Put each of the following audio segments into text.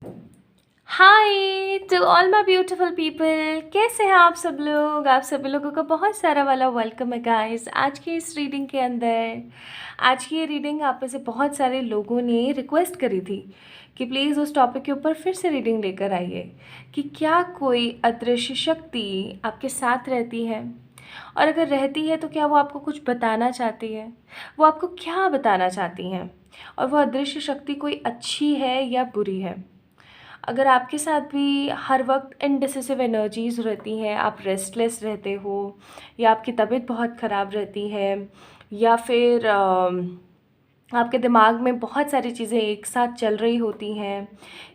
Hi to all my beautiful people. कैसे हैं आप सब लोग? आप सभी लोगों का बहुत सारा वाला वेलकम है गाइस आज की इस रीडिंग के अंदर। आज की ये रीडिंग आप में से बहुत सारे लोगों ने रिक्वेस्ट करी थी कि प्लीज़ उस टॉपिक के ऊपर फिर से रीडिंग लेकर आइए कि क्या कोई अदृश्य शक्ति आपके साथ रहती है, और अगर रहती है तो क्या वो आपको कुछ बताना चाहती है, वो आपको क्या बताना चाहती हैं, और वो अदृश्य शक्ति कोई अच्छी है या बुरी है। अगर आपके साथ भी हर वक्त इनडिसिसिव एनर्जीज़ रहती हैं, आप रेस्टलेस रहते हो, या आपकी तबीयत बहुत ख़राब रहती है, या फिर आपके दिमाग में बहुत सारी चीज़ें एक साथ चल रही होती हैं,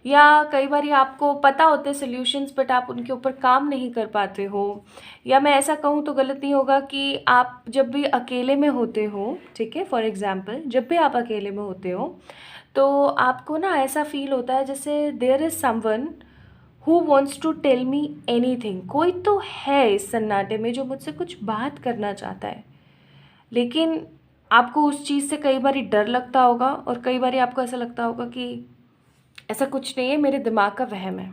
या कई बार आपको पता होते हैं सॉल्यूशंस बट आप उनके ऊपर काम नहीं कर पाते हो, या मैं ऐसा कहूँ तो गलत नहीं होगा कि आप जब भी अकेले में होते हो, ठीक है, फॉर एग्ज़ाम्पल जब भी आप अकेले में होते हो तो आपको ना ऐसा फील होता है जैसे there is someone who wants to tell me anything. कोई तो है इस सन्नाटे में जो मुझसे कुछ बात करना चाहता है, लेकिन आपको उस चीज़ से कई बार डर लगता होगा, और कई बार आपको ऐसा लगता होगा कि ऐसा कुछ नहीं है, मेरे दिमाग का वहम है।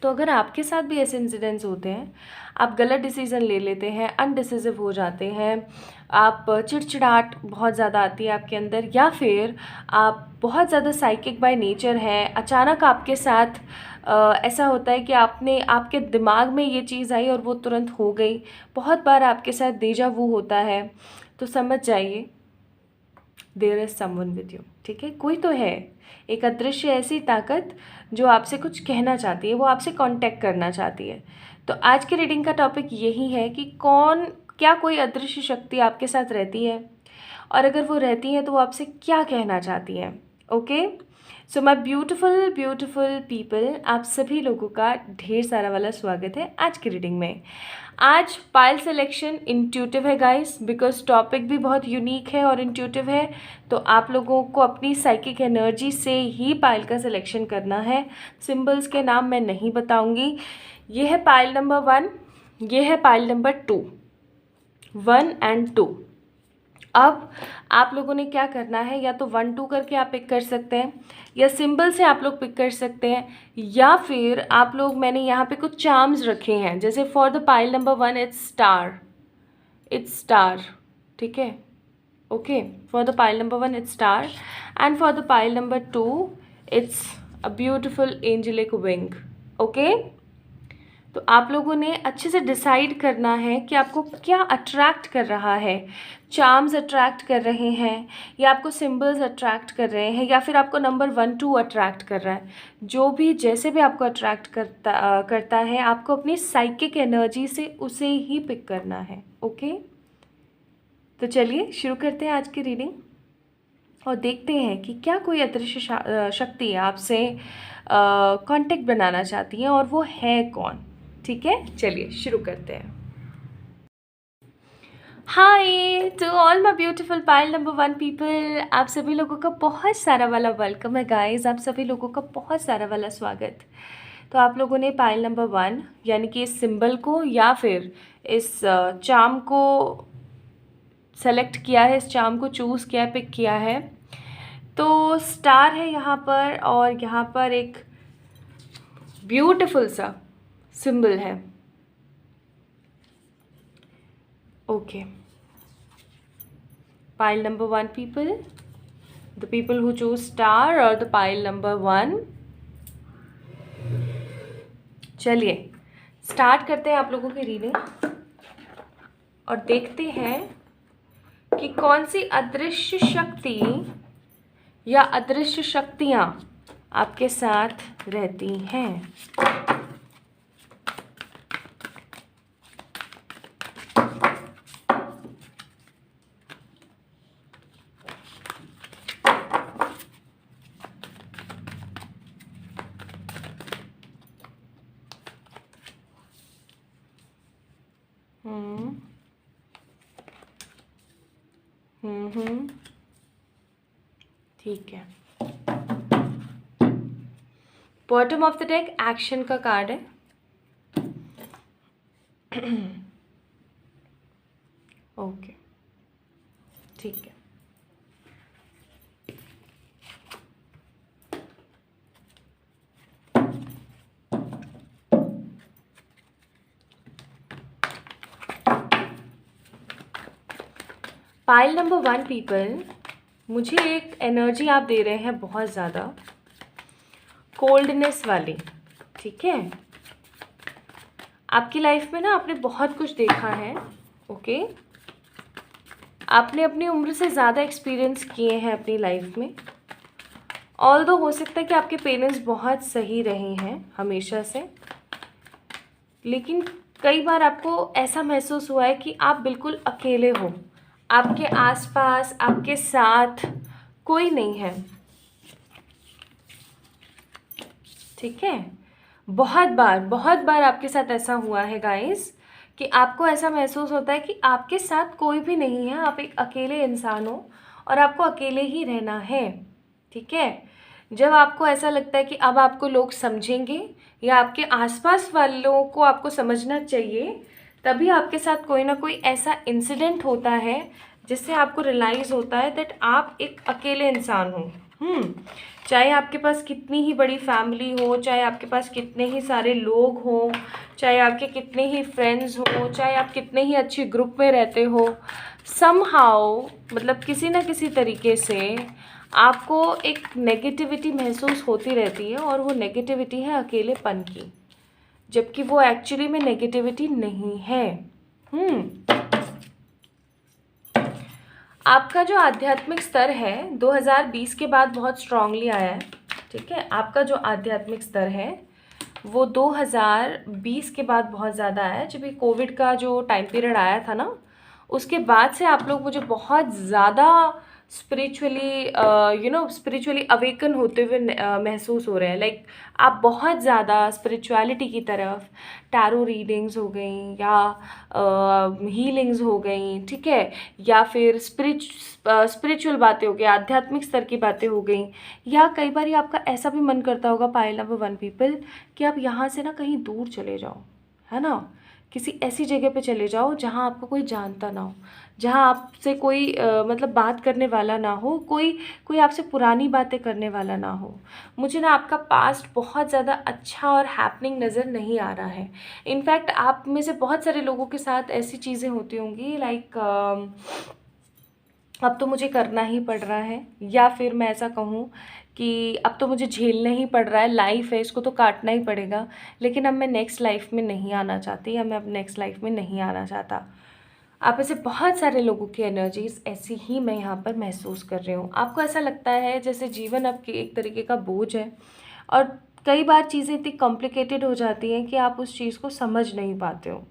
तो अगर आपके साथ भी ऐसे इंसिडेंट्स होते हैं, आप गलत डिसीज़न ले लेते हैं, अनडिसिसिव हो जाते हैं, आप चिड़चिड़ाहट बहुत ज़्यादा आती है आपके अंदर, या फिर आप बहुत ज़्यादा साइकिक बाय नेचर हैं, अचानक आपके साथ ऐसा होता है कि आपने आपके दिमाग में ये चीज़ आई और वो तुरंत हो गई। बहुत बार आपके साथ डेजा वू होता है, तो समझ जाइए there is someone with you. ठीक है, कोई तो है, एक अदृश्य ऐसी ताकत जो आपसे कुछ कहना चाहती है, वो आपसे कांटेक्ट करना चाहती है। तो आज की रीडिंग का टॉपिक यही है कि क्या कोई अदृश्य शक्ति आपके साथ रहती है, और अगर वो रहती है तो वो आपसे क्या कहना चाहती हैं। Okay, so my beautiful beautiful people, आप सभी लोगों का ढेर सारा वाला स्वागत है आज की रीडिंग में। आज पायल सिलेक्शन इंट्यूटिव है गाइस, बिकॉज टॉपिक भी बहुत यूनिक है और इंट्यूटिव है, तो आप लोगों को अपनी साइकिक एनर्जी से ही पायल का सिलेक्शन करना है। सिंबल्स के नाम मैं नहीं बताऊंगी। ये है पायल नंबर 1, ये है पायल नंबर 2, 1 एंड 2। अब आप लोगों ने क्या करना है, या तो 1 2 करके आप पिक कर सकते हैं, या सिंबल से आप लोग पिक कर सकते हैं, या फिर आप लोग, मैंने यहाँ पे कुछ चार्म्स रखे हैं, जैसे for the pile number 1 it's star, it's star. ठीक है, okay, for the pile number 1 it's star, and for the pile number 2 it's a beautiful angelic wing. Okay, तो आप लोगों ने अच्छे से डिसाइड करना है कि आपको क्या अट्रैक्ट कर रहा है। चार्म्स अट्रैक्ट कर रहे हैं, या आपको सिंबल्स अट्रैक्ट कर रहे हैं, या फिर आपको नंबर 1 2 अट्रैक्ट कर रहा है। जो भी जैसे भी आपको अट्रैक्ट करता है, आपको अपनी साइकिक एनर्जी से उसे ही पिक करना है। ओके, तो चलिए शुरू करते हैं आज की रीडिंग, और देखते हैं कि क्या कोई अदृश्य शक्ति आपसे कांटेक्ट बनाना चाहती है, और वो है कौन। ठीक है, चलिए शुरू करते हैं। Hi to all my beautiful pile number 1 people, आप सभी लोगों का बहुत सारा वाला वेलकम है गाइस, आप सभी लोगों का बहुत सारा वाला स्वागत। तो आप लोगों ने पाइल नंबर 1 यानी कि इस सिंबल को या फिर इस चार्म को सेलेक्ट किया है, इस चार्म को चूज़ किया है, पिक किया है। तो स्टार है यहाँ पर, और यहाँ पर एक ब्यूटीफुल सा सिंबल है। Okay, pile number 1 people, the people who choose star or the pile number 1। चलिए स्टार्ट करते हैं आप लोगों की रीडिंग, और देखते हैं कि कौन सी अदृश्य शक्ति या अदृश्य शक्तियाँ आपके साथ रहती हैं। ठीक है, bottom of the deck action का कार्ड है। ओके, ठीक है, पाइल नंबर 1 पीपल, मुझे एक एनर्जी आप दे रहे हैं बहुत ज़्यादा कोल्डनेस वाली, ठीक है। आपकी लाइफ में ना आपने बहुत कुछ देखा है, ओके। आपने अपनी उम्र से ज़्यादा एक्सपीरियंस किए हैं अपनी लाइफ में। ऑल्दो हो सकता है कि आपके पेरेंट्स बहुत सही रहे हैं हमेशा से, लेकिन कई बार आपको ऐसा महसूस हुआ है कि आप बिल्कुल अकेले हो, आपके आसपास आपके साथ कोई नहीं है, ठीक है। बहुत बार आपके साथ ऐसा हुआ है गाइस कि आपको ऐसा महसूस होता है कि आपके साथ कोई भी नहीं है, आप एक अकेले इंसान हो और आपको अकेले ही रहना है, ठीक है। जब आपको ऐसा लगता है कि अब आपको लोग समझेंगे या आपके आसपास वालों को आपको समझना चाहिए, तभी आपके साथ कोई ना कोई ऐसा इंसिडेंट होता है जिससे आपको रियलाइज़ होता है दैट आप एक अकेले इंसान हो। चाहे आपके पास कितनी ही बड़ी फैमिली हो, चाहे आपके पास कितने ही सारे लोग हों, चाहे आपके कितने ही फ्रेंड्स हो, चाहे आप कितने ही अच्छे ग्रुप में रहते हो, समहाउ मतलब किसी ना किसी तरीके से आपको एक नेगेटिविटी महसूस होती रहती है, और वो नेगेटिविटी है अकेलेपन की, जबकि वो एक्चुअली में नेगेटिविटी नहीं है। आपका जो आध्यात्मिक स्तर है 2020 के बाद बहुत स्ट्रांगली आया है, ठीक है। आपका जो आध्यात्मिक स्तर है वो 2020 के बाद बहुत ज़्यादा आया है। जब ये कोविड का जो टाइम पीरियड आया था ना, उसके बाद से आप लोग मुझे बहुत ज़्यादा स्पिरिचुअली अवेकन होते हुए महसूस हो रहे हैं। लाइक आप बहुत ज़्यादा स्पिरिचुअलिटी की तरफ, टैरो रीडिंग्स हो गई या हीलिंग्स हो गई, ठीक है, या फिर स्पिरिचुअल बातें हो गई, आध्यात्मिक स्तर की बातें हो गई, या कई बार आपका ऐसा भी मन करता होगा पाइल नंबर 1 पीपल कि आप यहाँ से ना कहीं दूर चले जाओ, है ना। किसी ऐसी जगह पे चले जाओ जहाँ आपको कोई जानता ना हो, जहाँ आपसे कोई मतलब बात करने वाला ना हो, कोई आपसे पुरानी बातें करने वाला ना हो। मुझे ना आपका पास्ट बहुत ज़्यादा अच्छा और हैपनिंग नज़र नहीं आ रहा है। इनफैक्ट आप में से बहुत सारे लोगों के साथ ऐसी चीज़ें होती होंगी लाइक अब तो मुझे करना ही पड़ रहा है, या फिर मैं ऐसा कहूँ कि अब तो मुझे झेलना ही पड़ रहा है, लाइफ है इसको तो काटना ही पड़ेगा, लेकिन अब मैं नेक्स्ट लाइफ में नहीं आना चाहती, या मैं अब नेक्स्ट लाइफ में नहीं आना चाहता। आप ऐसे बहुत सारे लोगों की एनर्जीज ऐसी ही मैं यहाँ पर महसूस कर रही हूँ। आपको ऐसा लगता है जैसे जीवन आपके एक तरीके का बोझ है, और कई बार चीज़ें इतनी कॉम्प्लिकेटेड हो जाती हैं कि आप उस चीज़ को समझ नहीं पाते हो।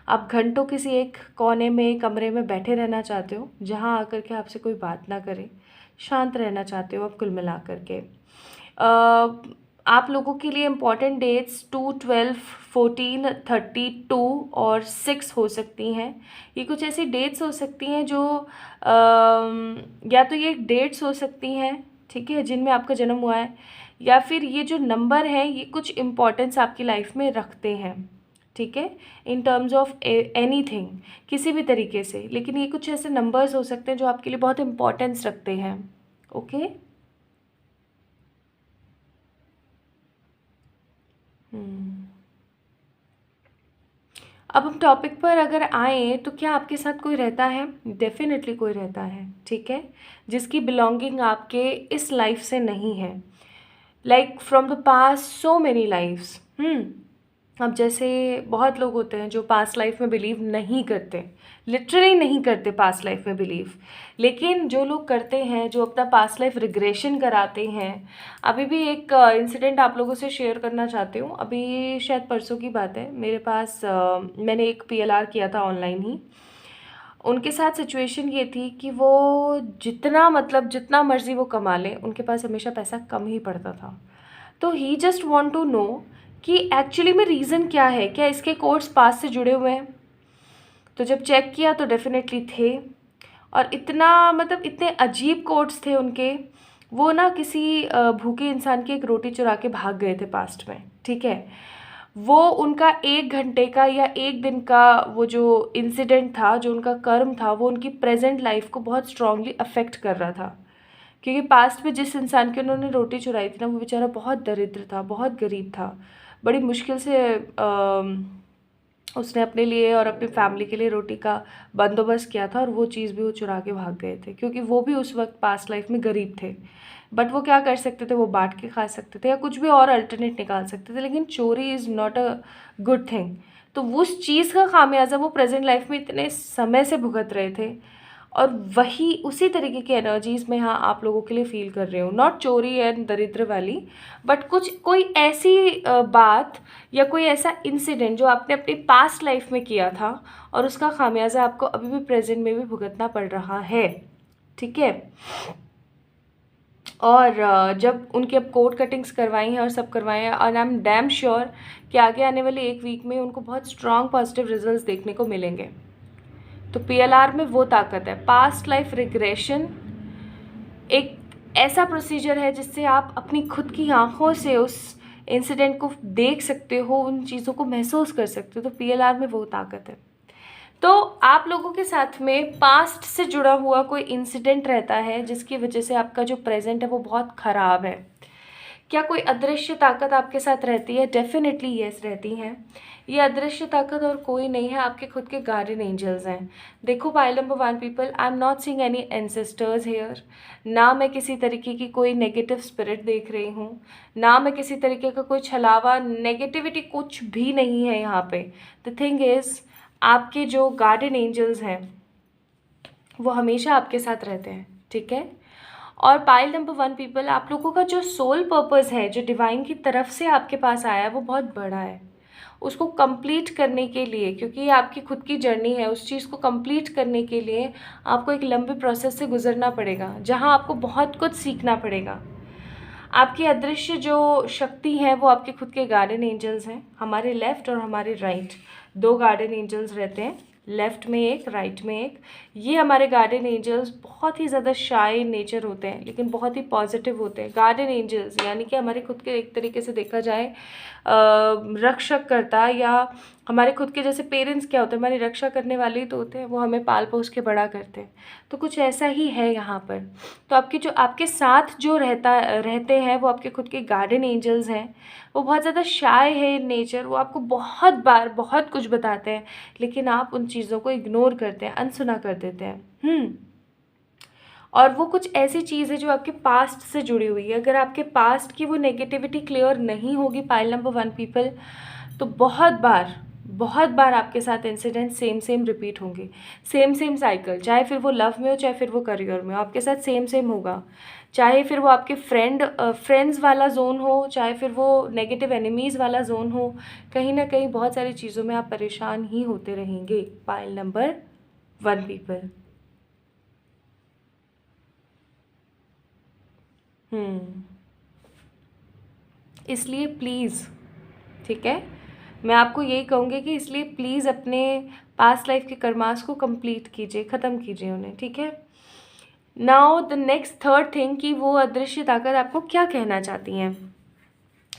आप घंटों किसी एक कोने में कमरे में बैठे रहना चाहते हो जहाँ आकर के आपसे कोई बात ना करे, शांत रहना चाहते हो आप कुल मिला करके। आप लोगों के लिए इम्पॉर्टेंट डेट्स 2, 12, 14, 32 और 6 हो सकती हैं। ये कुछ ऐसी डेट्स हो सकती हैं जो या तो ये डेट्स हो सकती हैं, ठीक है, जिनमें आपका जन्म हुआ है, या फिर ये जो नंबर है ये कुछ इम्पॉर्टेंस आपकी लाइफ में रखते हैं, ठीक है, इन टर्म्स ऑफ एनीथिंग, किसी भी तरीके से। लेकिन ये कुछ ऐसे नंबर्स हो सकते हैं जो आपके लिए बहुत इम्पॉर्टेंस रखते हैं, ओके। अब हम टॉपिक पर अगर आएँ तो क्या आपके साथ कोई रहता है? डेफिनेटली कोई रहता है, ठीक है, जिसकी बिलोंगिंग आपके इस लाइफ से नहीं है, like from the past so many lifes. अब जैसे बहुत लोग होते हैं जो पास्ट लाइफ में बिलीव नहीं करते, लिटरली नहीं करते पास्ट लाइफ में बिलीव, लेकिन जो लोग करते हैं, जो अपना पास्ट लाइफ रिग्रेशन कराते हैं। अभी भी एक इंसिडेंट आप लोगों से शेयर करना चाहती हूँ। अभी शायद परसों की बात है, मेरे पास मैंने एक PLR किया था ऑनलाइन ही। उनके साथ सिचुएशन ये थी कि वो जितना मर्ज़ी वो कमा लें, उनके पास हमेशा पैसा कम ही पड़ता था। तो ही जस्ट वांट टू नो कि एक्चुअली में रीज़न क्या है, क्या इसके कोर्स पास से जुड़े हुए हैं। तो जब चेक किया तो डेफिनेटली थे, और इतने अजीब कोट्स थे उनके। वो ना किसी भूखे इंसान की एक रोटी चुरा के भाग गए थे पास्ट में, ठीक है। वो उनका 1 घंटे का या 1 दिन का वो जो इंसिडेंट था, जो उनका कर्म था, वो उनकी प्रेजेंट लाइफ को बहुत स्ट्रांगली अफेक्ट कर रहा था, क्योंकि पास्ट में जिस इंसान की उन्होंने रोटी चुराई थी ना, वो बेचारा बहुत दरिद्र था, बहुत गरीब था, बड़ी मुश्किल से उसने अपने लिए और अपनी फैमिली के लिए रोटी का बंदोबस्त किया था और वो चीज़ भी वो चुरा के भाग गए थे, क्योंकि वो भी उस वक्त पास्ट लाइफ में गरीब थे। बट वो क्या कर सकते थे, वो बांट के खा सकते थे या कुछ भी और अल्टरनेट निकाल सकते थे, लेकिन चोरी is not a good thing. तो उस चीज़ का खामियाजा वो प्रेजेंट लाइफ में इतने समय से भुगत रहे थे, और वही उसी तरीके की एनर्जीज में यहाँ आप लोगों के लिए फील कर रही हूँ। नॉट चोरी एंड दरिद्र वाली, बट कुछ कोई ऐसी बात या कोई ऐसा इंसिडेंट जो आपने अपनी पास्ट लाइफ में किया था और उसका खामियाजा आपको अभी भी प्रेजेंट में भी भुगतना पड़ रहा है। ठीक है। और जब उनकी अब कोड कटिंग्स करवाई हैं और सब करवाए हैं, और आई एम डैम श्योर कि आगे आने वाली एक वीक में उनको बहुत स्ट्रॉन्ग पॉजिटिव रिजल्ट्स देखने को मिलेंगे। तो पीएलआर में वो ताकत है। पास्ट लाइफ रिग्रेशन एक ऐसा प्रोसीजर है जिससे आप अपनी खुद की आंखों से उस इंसिडेंट को देख सकते हो, उन चीज़ों को महसूस कर सकते हो। तो पीएलआर में वो ताकत है। तो आप लोगों के साथ में पास्ट से जुड़ा हुआ कोई इंसिडेंट रहता है जिसकी वजह से आपका जो प्रेजेंट है वो बहुत ख़राब है। क्या कोई अदृश्य ताकत आपके साथ रहती है? डेफिनेटली यस, रहती हैं। ये अदृश्य ताकत और कोई नहीं है, आपके खुद के गार्डियन एंजल्स हैं। देखो pile number 1 people, I am not seeing any ancestors here. ना मैं किसी तरीके की कोई नेगेटिव स्पिरिट देख रही हूँ, ना मैं किसी तरीके का कोई छलावा, नेगेटिविटी कुछ भी नहीं है यहाँ पे। द थिंग इज़, आपके जो गार्डियन एंजल्स हैं वो हमेशा आपके साथ रहते हैं। ठीक है। और पाइल नंबर 1 पीपल, आप लोगों का जो सोल पर्पस है, जो डिवाइन की तरफ से आपके पास आया है, वो बहुत बड़ा है। उसको कंप्लीट करने के लिए, क्योंकि ये आपकी खुद की जर्नी है, उस चीज़ को कंप्लीट करने के लिए आपको एक लंबे प्रोसेस से गुजरना पड़ेगा, जहाँ आपको बहुत कुछ सीखना पड़ेगा। आपकी अदृश्य जो शक्ति है वो आपके खुद के गार्डियन एंजल्स हैं। हमारे लेफ़्ट और हमारे राइट 2 गार्डियन एंजल्स रहते हैं, लेफ़्ट में एक, राइट में एक। ये हमारे गार्डियन एंजल्स बहुत ही ज़्यादा शाय नेचर होते हैं, लेकिन बहुत ही पॉजिटिव होते हैं। गार्डियन एंजल्स यानी कि हमारे खुद के, एक तरीके से देखा जाए, रक्षक करता, या हमारे खुद के जैसे पेरेंट्स क्या होते हैं, हमारी रक्षा करने वाले ही तो होते हैं, वो हमें पाल पोस के बड़ा करते हैं। तो कुछ ऐसा ही है यहाँ पर। तो आपके जो आपके साथ जो रहते हैं वो आपके खुद के गार्डियन एंजल्स हैं। वो बहुत ज़्यादा शाय है नेचर, वो आपको बहुत बार बहुत कुछ बताते हैं, लेकिन आप उन चीज़ों को इग्नोर करते हैं, अनसुना कर देते हैं। और वो कुछ ऐसी चीज़ है जो आपके पास्ट से जुड़ी हुई है। अगर आपके पास्ट की वो नेगेटिविटी क्लियर नहीं होगी पाइल नंबर 1 पीपल, तो बहुत बार आपके साथ इंसिडेंट सेम रिपीट होंगे, सेम साइकिल, चाहे फिर वो लव में हो, चाहे फिर वो करियर में हो, आपके साथ सेम होगा। चाहे फिर वो आपके फ्रेंड्स वाला जोन हो, चाहे फिर वो नेगेटिव एनिमीज़ वाला जोन हो, कहीं ना कहीं बहुत सारी चीज़ों में आप परेशान ही होते रहेंगे पाइल नंबर 1 पीपल। इसलिए प्लीज़, ठीक है, मैं आपको यही कहूँगी कि इसलिए प्लीज़ अपने पास्ट लाइफ के कर्मास को कंप्लीट कीजिए, ख़त्म कीजिए उन्हें। ठीक है। Now the next third thing, कि वो अदृश्य ताकत आपको क्या कहना चाहती हैं।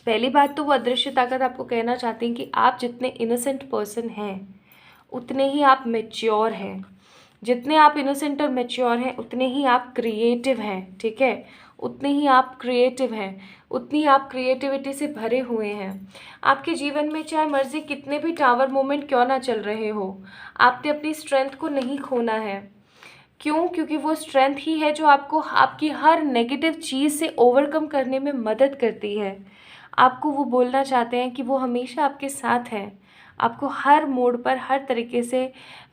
पहली बात तो वो अदृश्य ताकत आपको कहना चाहती हैं कि आप जितने इनोसेंट पर्सन हैं उतने ही आप मैच्योर हैं। जितने आप इनोसेंट और मैच्योर हैं उतने ही आप क्रिएटिव हैं। ठीक है। उतने ही आप क्रिएटिव हैं, उतनी आप क्रिएटिविटी से भरे हुए हैं। आपके जीवन में चाहे मर्जी कितने भी टावर मोमेंट क्यों ना चल रहे हो, आपने अपनी स्ट्रेंथ को नहीं खोना है। क्यों? क्योंकि वो स्ट्रेंथ ही है जो आपको आपकी हर नेगेटिव चीज़ से ओवरकम करने में मदद करती है। आपको वो बोलना चाहते हैं कि वो हमेशा आपके साथ हैं, आपको हर मोड़ पर हर तरीके से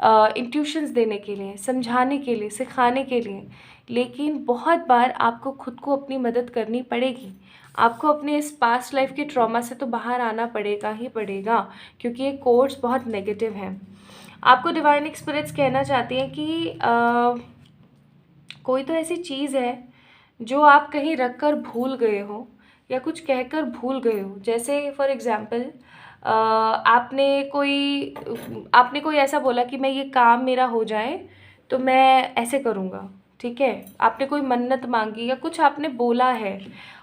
इंट्यूशंस देने के लिए, समझाने के लिए, सिखाने के लिए। लेकिन बहुत बार आपको खुद को अपनी मदद करनी पड़ेगी। आपको अपने इस पास्ट लाइफ के ट्रॉमा से तो बाहर आना पड़ेगा ही पड़ेगा, क्योंकि ये कोर्स बहुत नेगेटिव हैं। आपको डिवाइन स्पिरिट्स कहना चाहती हैं कि कोई तो ऐसी चीज़ है जो आप कहीं रख कर भूल गए हो या कुछ कहकर भूल गए हो। जैसे फॉर एग्ज़ाम्पल, आपने कोई ऐसा बोला कि मैं ये काम मेरा हो जाए तो मैं ऐसे करूँगा। ठीक है। आपने कोई मन्नत मांगी या कुछ आपने बोला है,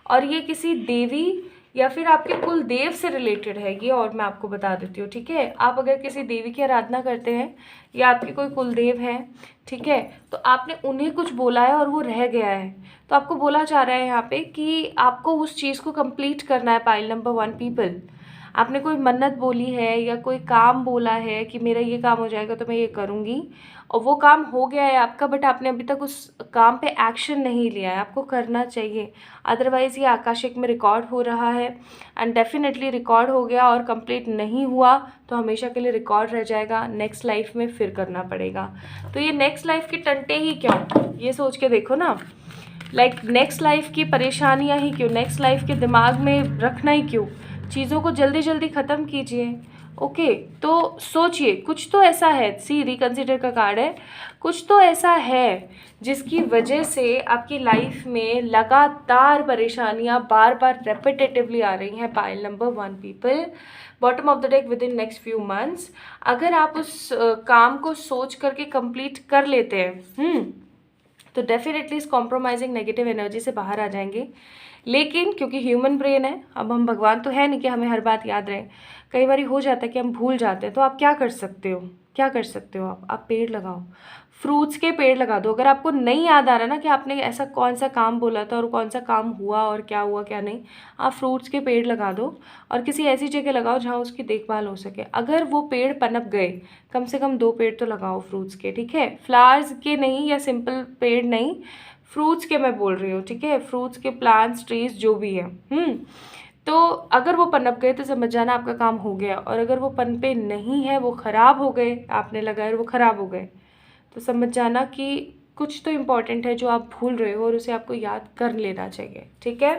और ये किसी देवी या फिर आपके कुल देव से रिलेटेड है ये, और मैं आपको बता देती हूँ। ठीक है। आप अगर किसी देवी की आराधना करते हैं या आपके कोई कुलदेव हैं, ठीक है, तो आपने उन्हें कुछ बोला है और वो रह गया है, तो आपको बोला जा रहा है यहाँ पे कि आपको उस चीज़ को कंप्लीट करना है पाइल नंबर 1 पीपल। आपने कोई मन्नत बोली है या कोई काम बोला है कि मेरा ये काम हो जाएगा तो मैं ये करूँगी, और वो काम हो गया है आपका, बट आपने अभी तक उस काम पे एक्शन नहीं लिया है। आपको करना चाहिए, अदरवाइज़ ये आकाशिक में रिकॉर्ड हो रहा है, एंड डेफिनेटली रिकॉर्ड हो गया और कंप्लीट नहीं हुआ तो हमेशा के लिए रिकॉर्ड रह जाएगा, नेक्स्ट लाइफ में फिर करना पड़ेगा। तो ये नेक्स्ट लाइफ के टंटे ही क्यों, ये सोच के देखो ना, लाइक नेक्स्ट लाइफ की परेशानियां ही क्यों, नेक्स्ट लाइफ के दिमाग में रखना ही क्यों, चीज़ों को जल्दी जल्दी ख़त्म कीजिए। ओके, तो सोचिए कुछ तो ऐसा है, सी रिकंसिडर का कार्ड है, कुछ तो ऐसा है जिसकी वजह से आपकी लाइफ में लगातार परेशानियां बार बार रेपिटेटिवली आ रही हैं। Pile number 1 people, bottom of the deck, with in next few months अगर आप उस काम को सोच करके कंप्लीट कर लेते हैं तो डेफिनेटली इस कॉम्प्रोमाइजिंग नेगेटिव एनर्जी से बाहर आ जाएंगे। लेकिन क्योंकि ह्यूमन ब्रेन है, अब हम भगवान तो है नहीं कि हमें हर बात याद रहे, कई बार हो जाता है कि हम भूल जाते हैं। तो आप क्या कर सकते हो, क्या कर सकते हो आप पेड़ लगाओ, फ्रूट्स के पेड़ लगा दो। अगर आपको नहीं याद आ रहा ना कि आपने ऐसा कौन सा काम बोला था और कौन सा काम हुआ और क्या हुआ क्या नहीं, आप फ्रूट्स के पेड़ लगा दो और किसी ऐसी जगह लगाओ जहाँ उसकी देखभाल हो सके। अगर वो पेड़ पनप गए, कम से कम 2 पेड़ तो लगाओ फ्रूट्स के, ठीक है, फ्लावर्स के नहीं या सिंपल पेड़ नहीं, फ्रूट्स के मैं बोल रही हूँ, ठीक है, फ्रूट्स के प्लांट्स ट्रीज जो भी है। तो अगर वो पनप गए तो समझ जाना आपका काम हो गया, और अगर वो पनपे नहीं है, वो ख़राब हो गए, आपने लगाए और वो ख़राब हो गए, तो समझ जाना कि कुछ तो इम्पॉर्टेंट है जो आप भूल रहे हो और उसे आपको याद कर लेना चाहिए, ठीक है।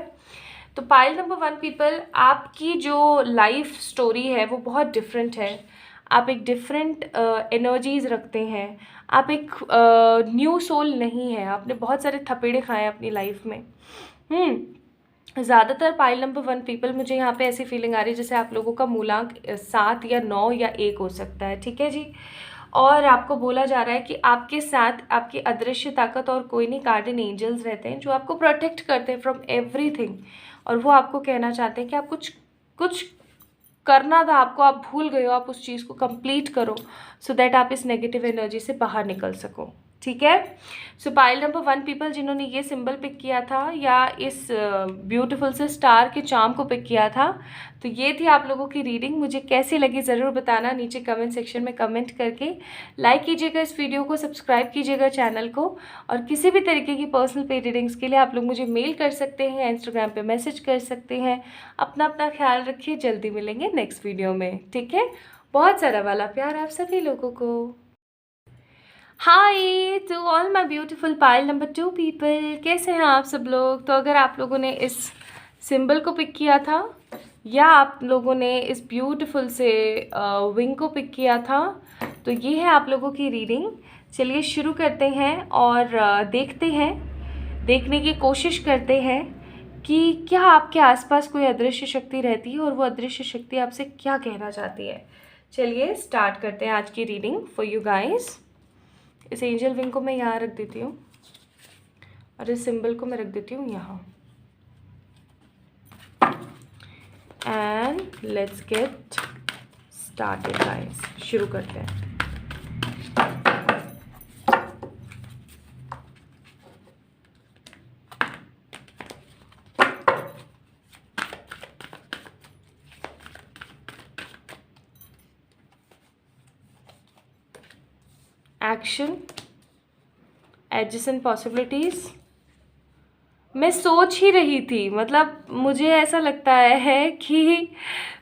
तो पाइल नंबर 1 पीपल, आपकी जो लाइफ स्टोरी है वो बहुत डिफरेंट है। आप एक डिफरेंट एनर्जीज रखते हैं, आप एक न्यू सोल नहीं है, आपने बहुत सारे थपेड़े खाए अपनी लाइफ में। ज़्यादातर पाइल नंबर 1 पीपल, मुझे यहाँ पे ऐसी फीलिंग आ रही है जैसे आप लोगों का मूलांक 7 या 9 या 1 हो सकता है, ठीक है जी। और आपको बोला जा रहा है कि आपके साथ आपकी अदृश्य ताकत और कोई नहीं, गार्डियन एंजल्स रहते हैं जो आपको प्रोटेक्ट करते हैं फ्रॉम एवरीथिंग, और वो आपको कहना चाहते हैं कि आप कुछ करना था आपको, आप भूल गए हो, आप उस चीज़ को कंप्लीट करो सो दैट आप इस नेगेटिव एनर्जी से बाहर निकल सको, ठीक है। सो पाइल नंबर 1 पीपल, जिन्होंने ये सिंबल पिक किया था या इस ब्यूटीफुल से स्टार के चार्म को पिक किया था, तो ये थी आप लोगों की रीडिंग। मुझे कैसी लगी ज़रूर बताना नीचे कमेंट सेक्शन में कमेंट करके। लाइक कीजिएगा इस वीडियो को, सब्सक्राइब कीजिएगा चैनल को, और किसी भी तरीके की पर्सनल पे रीडिंग्स के लिए आप लोग मुझे मेल कर सकते हैं, इंस्टाग्राम पे मैसेज कर सकते हैं। अपना ख्याल रखिए, जल्दी मिलेंगे नेक्स्ट वीडियो में, ठीक है। बहुत सारा वाला प्यार आप सभी लोगों को। Hi to all my beautiful pile number 2 people, कैसे हैं आप सब लोग। तो अगर आप लोगों ने इस सिंबल को पिक किया था या आप लोगों ने इस ब्यूटीफुल से विंग को पिक किया था, तो ये है आप लोगों की रीडिंग। चलिए शुरू करते हैं और देखते हैं, देखने की कोशिश करते हैं कि क्या आपके आसपास कोई अदृश्य शक्ति रहती है और वो अदृश्य शक्ति आपसे क्या कहना चाहती है। चलिए स्टार्ट करते हैं आज की रीडिंग फॉर यू गाइस। इस एंजल विंग को मैं यहाँ रख देती हूँ और इस सिंबल को मैं रख देती हूँ यहाँ, and let's get started guys. शुरू करते हैं। Action, adjacent possibilities. मैं सोच ही रही थी, मतलब मुझे ऐसा लगता है कि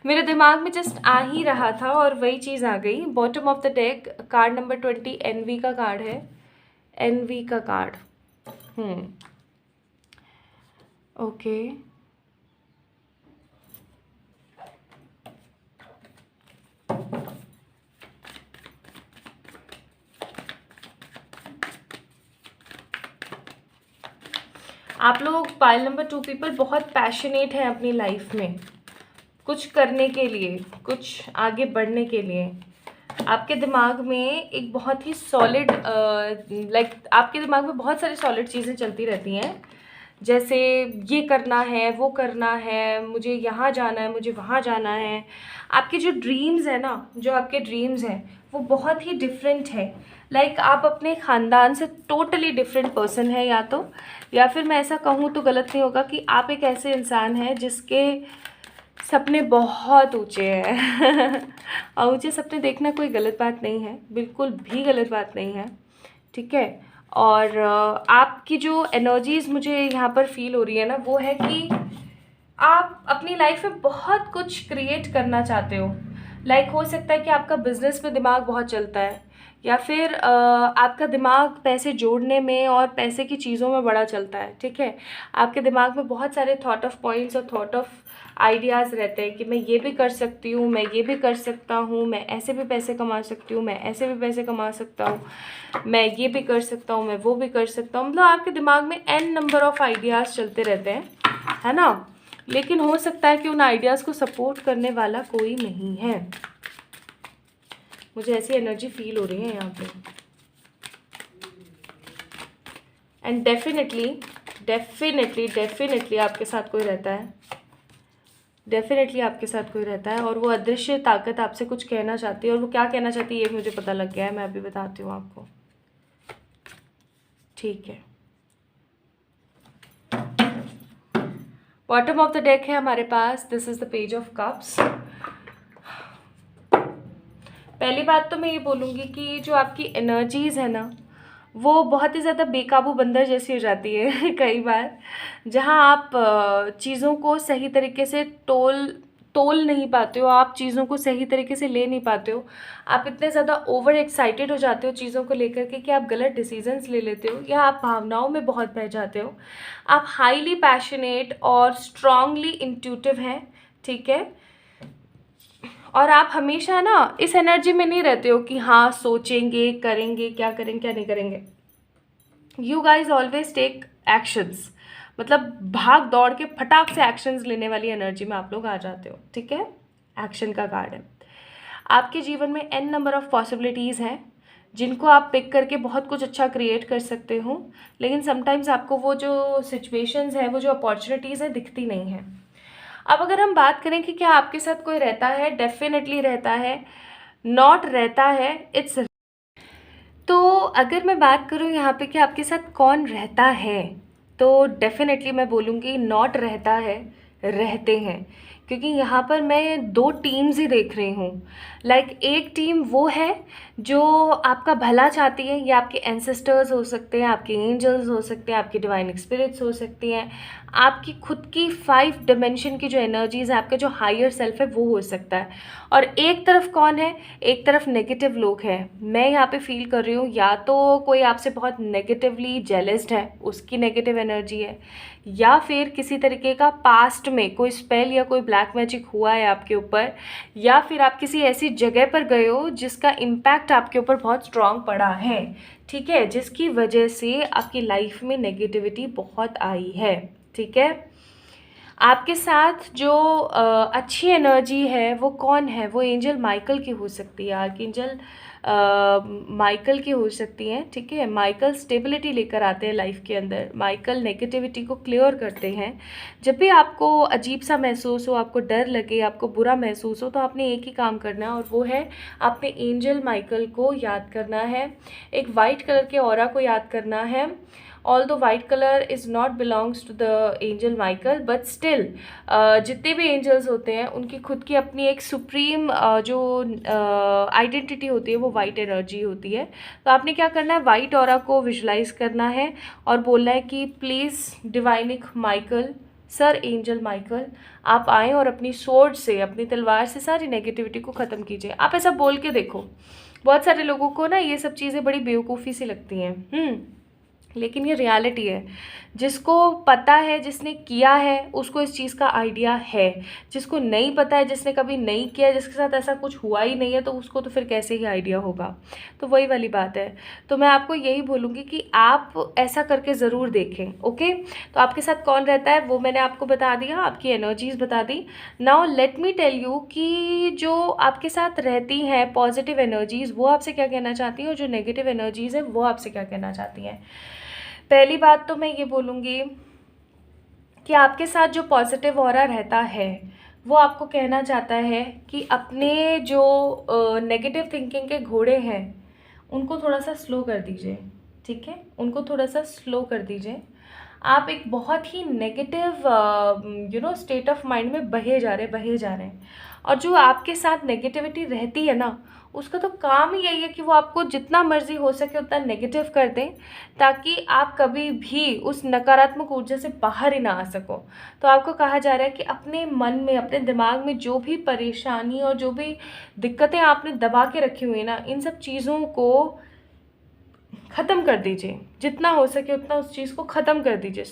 मेरे दिमाग में जस्ट आ ही रहा था और वही चीज़ आ गई। Bottom of the deck, card number 20 envy का कार्ड है, एनवी का कार्ड। ओके, आप लोग पाइल नंबर 2 पीपल बहुत पैशनेट हैं अपनी लाइफ में, कुछ करने के लिए, कुछ आगे बढ़ने के लिए। आपके दिमाग में एक बहुत ही सॉलिड आपके दिमाग में बहुत सारी सॉलिड चीज़ें चलती रहती हैं, जैसे ये करना है, वो करना है, मुझे यहाँ जाना है, मुझे वहाँ जाना है। आपके जो ड्रीम्स हैं ना, जो आपके ड्रीम्स हैं वो बहुत ही डिफरेंट है। आप अपने ख़ानदान से टोटली डिफरेंट पर्सन है, या फिर मैं ऐसा कहूँ तो गलत नहीं होगा कि आप एक ऐसे इंसान हैं सपने बहुत ऊंचे हैं और ऊंचे सपने देखना कोई गलत बात नहीं है, बिल्कुल भी गलत बात नहीं है, ठीक है। और आपकी जो एनर्जीज़ मुझे यहाँ पर फील हो रही है ना, वो है कि आप अपनी लाइफ में बहुत कुछ क्रिएट करना चाहते हो। लाइक हो सकता है कि आपका बिजनेस में दिमाग बहुत चलता है, या फिर आपका दिमाग पैसे जोड़ने में और पैसे की चीज़ों में बड़ा चलता है, ठीक है। आपके दिमाग में बहुत सारे थॉट ऑफ पॉइंट्स और थॉट ऑफ आइडियाज़ रहते हैं कि मैं ये भी कर सकती हूँ, मैं ये भी कर सकता हूँ, मैं ऐसे भी पैसे कमा सकती हूँ, मैं ऐसे भी पैसे कमा सकता हूँ, मैं ये भी कर सकता हूँ, मैं वो भी कर सकता हूँ। मतलब आपके दिमाग में n नंबर ऑफ़ आइडियाज़ चलते रहते हैं, है ना। लेकिन हो सकता है कि उन आइडियाज़ को सपोर्ट करने वाला कोई नहीं है। मुझे ऐसी एनर्जी फील हो रही है यहाँ पे। एंड डेफिनेटली डेफिनेटली डेफिनेटली आपके साथ कोई रहता है, डेफिनेटली आपके साथ कोई रहता है, और वो अदृश्य ताकत आपसे कुछ कहना चाहती है। और वो क्या कहना चाहती है ये मुझे पता लग गया है, मैं अभी बताती हूँ आपको, ठीक है। बॉटम ऑफ द डेक है हमारे पास, this is the page of cups. पहली बात तो मैं ये बोलूँगी कि जो आपकी एनर्जीज़ है ना, वो बहुत ही ज़्यादा बेकाबू बंदर जैसी हो जाती है कई बार, जहाँ आप चीज़ों को सही तरीके से तोल नहीं पाते हो, आप चीज़ों को सही तरीके से ले नहीं पाते हो। आप इतने ज़्यादा ओवर एक्साइटेड हो जाते हो चीज़ों को लेकर के कि आप गलत डिसीजंस ले लेते हो, या आप भावनाओं में बहुत बह जाते हो। आप हाईली पैशनेट और स्ट्रांगली इंट्यूटिव हैं, ठीक है। और आप हमेशा ना इस एनर्जी में नहीं रहते हो कि हाँ सोचेंगे, करेंगे, क्या करेंगे क्या नहीं करेंगे। You guys always take actions, मतलब भाग दौड़ के फटाक से एक्शंस लेने वाली एनर्जी में आप लोग आ जाते हो, ठीक है। एक्शन का कार्ड है। आपके जीवन में n नंबर ऑफ़ पॉसिबिलिटीज़ हैं जिनको आप पिक करके बहुत कुछ अच्छा क्रिएट कर सकते हो, लेकिन समटाइम्स आपको वो जो सिचुएशंस है, वो जो अपॉर्चुनिटीज़ है, दिखती नहीं है। अब अगर हम बात करें कि क्या आपके साथ कोई रहता है, डेफिनेटली रहता है, नॉट रहता है, इट्स। तो अगर मैं बात करूँ यहाँ पे कि आपके साथ कौन रहता है, तो डेफिनेटली मैं बोलूँगी नॉट रहता है, रहते हैं। क्योंकि यहाँ पर मैं दो टीम्स ही देख रही हूँ। लाइक एक टीम वो है जो आपका भला चाहती है, ये आपके एंसेस्टर्स हो सकते हैं, आपके एंजल्स हो सकते हैं, आपकी डिवाइन स्पिरिट्स हो सकती हैं, आपकी खुद की 5 डिमेंशन की जो एनर्जीज़ है, आपका जो हायर सेल्फ है, वो हो सकता है। और एक तरफ कौन है, एक तरफ नेगेटिव लोग हैं। मैं यहाँ पे फील कर रही हूँ या तो कोई आपसे बहुत नेगेटिवली जेलस्ड है, उसकी नेगेटिव एनर्जी है, या फिर किसी तरीके का पास्ट में कोई स्पेल या कोई ब्लैक मैजिक हुआ है आपके ऊपर, या फिर आप किसी ऐसी जगह पर गए हो जिसका इम्पैक्ट आपके ऊपर बहुत स्ट्रांग पड़ा है, ठीक है, जिसकी वजह से आपकी लाइफ में नेगेटिविटी बहुत आई है, ठीक है। आपके साथ जो अच्छी एनर्जी है वो कौन है, वो एंजल माइकल की हो सकती है, आर्कएंजल माइकल की हो सकती हैं, ठीक है। माइकल स्टेबिलिटी लेकर आते हैं लाइफ के अंदर, माइकल नेगेटिविटी को क्लियर करते हैं। जब भी आपको अजीब सा महसूस हो, आपको डर लगे, आपको बुरा महसूस हो, तो आपने एक ही काम करना है, और वो है आपने एंजल माइकल को याद करना है, एक वाइट कलर के ऑरा को याद करना है। Although white colour is not belongs to the angel Michael, but still जितने भी एंजल्स होते हैं उनकी खुद की अपनी एक सुप्रीम जो आइडेंटिटी होती है, वो वाइट एनर्जी होती है। तो आपने क्या करना है, वाइट ऑरा को विजुलाइज करना है और बोलना है कि प्लीज़ डिवाइनिक माइकल, सर एंजल माइकल, आप आएँ और अपनी सोर्ड से, अपनी तलवार से सारी नेगेटिविटी को ख़त्म कीजिए। आप ऐसा बोल के देखो। बहुत सारे लोगों को ना ये सब चीज़ें बड़ी बेवकूफ़ी सी लगती हैं, लेकिन ये रियलिटी है। जिसको पता है, जिसने किया है, उसको इस चीज़ का आइडिया है। जिसको नहीं पता है, जिसने कभी नहीं किया, जिसके साथ ऐसा कुछ हुआ ही नहीं है, तो उसको तो फिर कैसे ही आइडिया होगा। तो वही वाली बात है। तो मैं आपको यही बोलूँगी कि आप ऐसा करके ज़रूर देखें, ओके। तो आपके साथ कौन रहता है वो मैंने आपको बता दिया, आपकी एनर्जीज़ बता दी। Now let me tell you कि जो आपके साथ रहती हैं पॉजिटिव एनर्जीज़, वो आपसे क्या कहना चाहती हैं, और जो नेगेटिव एनर्जीज़ हैं वो आपसे क्या कहना चाहती हैं। पहली बात तो मैं ये बोलूँगी कि आपके साथ जो पॉजिटिव ऑरा रहता है वो आपको कहना चाहता है कि अपने जो नेगेटिव थिंकिंग के घोड़े हैं उनको थोड़ा सा स्लो कर दीजिए, ठीक है, उनको थोड़ा सा स्लो कर दीजिए। आप एक बहुत ही नेगेटिव स्टेट ऑफ माइंड में बहे जा रहे हैं। और जो आपके साथ नेगेटिविटी रहती है ना, उसका तो काम ही यही है कि वो आपको जितना मर्जी हो सके उतना नेगेटिव कर दें, ताकि आप कभी भी उस नकारात्मक ऊर्जा से बाहर ही ना आ सको। तो आपको कहा जा रहा है कि अपने मन में, अपने दिमाग में जो भी परेशानी और जो भी दिक्कतें आपने दबा के रखी हुई है ना, इन सब चीज़ों को ख़त्म कर दीजिए। जितना हो सके उतना उस चीज़ को ख़त्म कर दीजिए,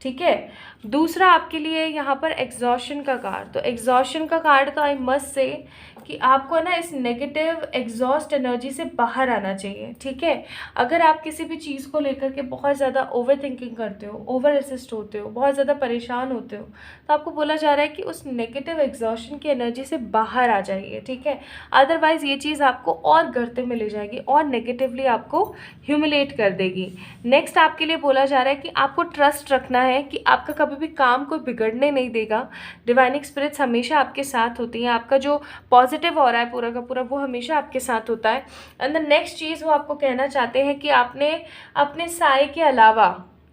ठीक है। दूसरा आपके लिए यहाँ पर एग्जॉशन का कार्ड, तो एग्जॉशन का कार्ड तो आई मस्ट से कि आपको ना इस नेगेटिव एग्जॉस्ट एनर्जी से बाहर आना चाहिए, ठीक है। अगर आप किसी भी चीज़ को लेकर के बहुत ज़्यादा ओवर थिंकिंग करते हो, ओवर असिस्ट होते हो, बहुत ज़्यादा परेशान होते हो, तो आपको बोला जा रहा है कि उस नेगेटिव एग्जॉशन की एनर्जी से बाहर आ जाइए, ठीक है। अदरवाइज़ ये चीज़ आपको और गर्ते में ले जाएगी और नेगेटिवली आपको ह्यूमिलेट कर देगी। नेक्स्ट आपके लिए बोला जा रहा है कि आपको ट्रस्ट रखना है कि आपका कभी भी काम कोई बिगड़ने नहीं देगा। डिवाइन स्पिरिट्स हमेशा आपके साथ होती हैं। आपका जो पॉजिटिव हो रहा है पूरा का पूरा, वो हमेशा आपके साथ होता है। एंड द नेक्स्ट चीज़ वो आपको कहना चाहते हैं कि आपने अपने साए के अलावा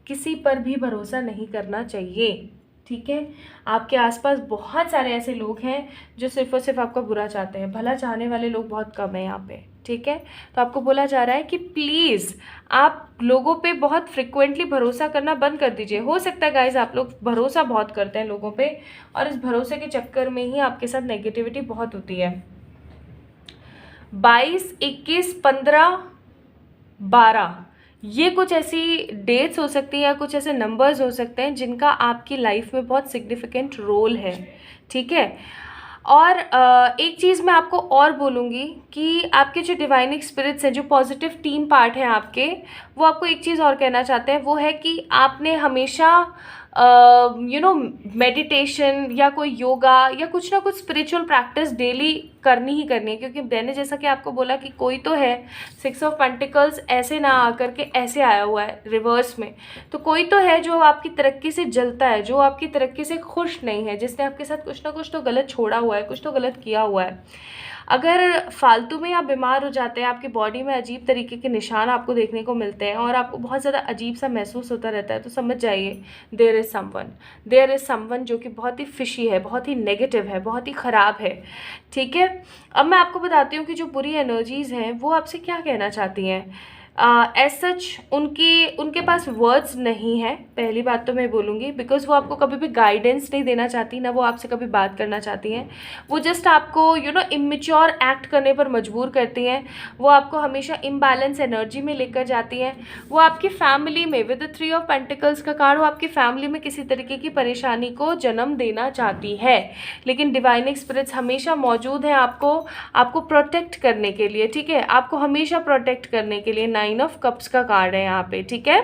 किसी पर भी भरोसा नहीं करना चाहिए, ठीक है। आपके आसपास बहुत सारे ऐसे लोग हैं जो सिर्फ और सिर्फ आपका बुरा चाहते हैं, भला चाहने वाले लोग बहुत कम हैं यहाँ पे, ठीक है। तो आपको बोला जा रहा है कि प्लीज़ आप लोगों पे बहुत फ्रिक्वेंटली भरोसा करना बंद कर दीजिए। हो सकता है गाइज आप लोग भरोसा बहुत करते हैं लोगों पे, और इस भरोसे के चक्कर में ही आपके साथ नेगेटिविटी बहुत होती है। 22, 21, 15, 12 ये कुछ ऐसी डेट्स हो सकती हैं या कुछ ऐसे नंबर्स हो सकते हैं जिनका आपकी लाइफ में बहुत सिग्निफिकेंट रोल है, ठीक है। और एक चीज़ मैं आपको और बोलूँगी कि आपके जो डिवाइन स्पिरिट्स हैं, जो पॉजिटिव टीम पार्ट हैं आपके, वो आपको एक चीज़ और कहना चाहते हैं। वो है कि आपने हमेशा मेडिटेशन या कोई योगा या कुछ ना कुछ स्पिरिचुअल प्रैक्टिस डेली करनी ही करनी है, क्योंकि मैंने जैसा कि आपको बोला कि कोई तो है 6 ऑफ पेंटिकल्स ऐसे ना आकर के ऐसे आया हुआ है रिवर्स में, तो कोई तो है जो आपकी तरक्की से जलता है, जो आपकी तरक्की से खुश नहीं है, जिसने आपके साथ कुछ ना कुछ तो गलत छोड़ा हुआ है, कुछ तो गलत किया हुआ है। अगर फालतू में आप बीमार हो जाते हैं, आपकी बॉडी में अजीब तरीके के निशान आपको देखने को मिलते हैं और आपको बहुत ज़्यादा अजीब सा महसूस होता रहता है, तो समझ जाइए देयर इज़ समवन जो कि बहुत ही फिशी है, बहुत ही नेगेटिव है, बहुत ही ख़राब है, ठीक है। अब मैं आपको बताती हूँ कि जो बुरी एनर्जीज़ हैं वो आपसे क्या कहना चाहती हैं। एज सच उनके पास वर्ड्स नहीं है, पहली बात तो मैं बोलूँगी, बिकॉज वो आपको कभी भी गाइडेंस नहीं देना चाहती, ना वो आपसे कभी बात करना चाहती हैं। वो जस्ट आपको इमेच्योर एक्ट करने पर मजबूर करती हैं। वो आपको हमेशा इम्बैलेंस एनर्जी में लेकर जाती हैं। वो आपकी फैमिली में विद द 3 ऑफ पेंटिकल्स का कार्ड, वो आपकी फैमिली में किसी तरीके की परेशानी को जन्म देना चाहती है, लेकिन डिवाइन स्पिरिट्स हमेशा मौजूद हैं आपको प्रोटेक्ट करने के लिए, ठीक है। आपको हमेशा प्रोटेक्ट करने के लिए 9 ऑफ कप्स का कार्ड है यहाँ पे, ठीक है।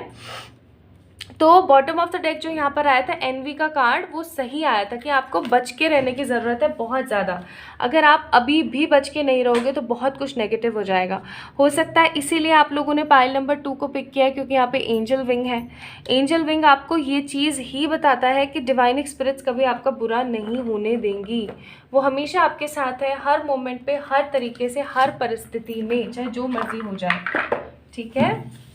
तो बॉटम ऑफ द डेक जो यहाँ पर आया था एनवी का कार्ड, वो सही आया था कि आपको बच के रहने की ज़रूरत है बहुत ज़्यादा। अगर आप अभी भी बच के नहीं रहोगे तो बहुत कुछ नेगेटिव हो जाएगा। हो सकता है इसीलिए आप लोगों ने पाइल नंबर 2 को पिक किया है, क्योंकि यहाँ पे एंजल विंग है। एंजल विंग आपको ये चीज़ ही बताता है कि डिवाइन स्पिरिट्स कभी आपका बुरा नहीं होने देंगी। वो हमेशा आपके साथ है, हर मोमेंट पे, हर तरीके से, हर परिस्थिति में, चाहे जो मर्जी हो जाए, ठीक है।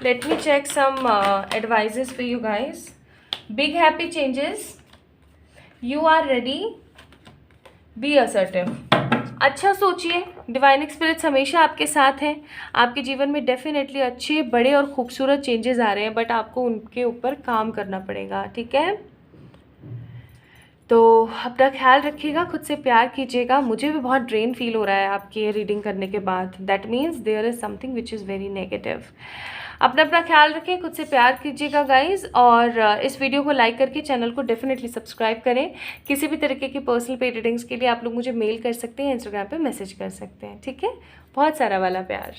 Let me check some advices for you guys. Big happy changes. You are ready. Be assertive. अच्छा सोचिए, डिवाइन स्पिरिट्स हमेशा आपके साथ हैं। आपके जीवन में डेफिनेटली अच्छे, बड़े और खूबसूरत चेंजेस आ रहे हैं, बट आपको उनके ऊपर काम करना पड़ेगा, ठीक है। तो अपना ख्याल रखिएगा, खुद से प्यार कीजिएगा। मुझे भी बहुत ड्रेन फील हो रहा है आपकी ये रीडिंग करने के बाद। That means there is something which is very negative. अपना ख्याल रखें, खुद से प्यार कीजिएगा गाइज, और इस वीडियो को लाइक करके चैनल को डेफिनेटली सब्सक्राइब करें। किसी भी तरीके की पर्सनल पेड रीडिंग्स के लिए आप लोग मुझे मेल कर सकते हैं, इंस्टाग्राम पे मैसेज कर सकते हैं, ठीक है। बहुत सारा वाला प्यार।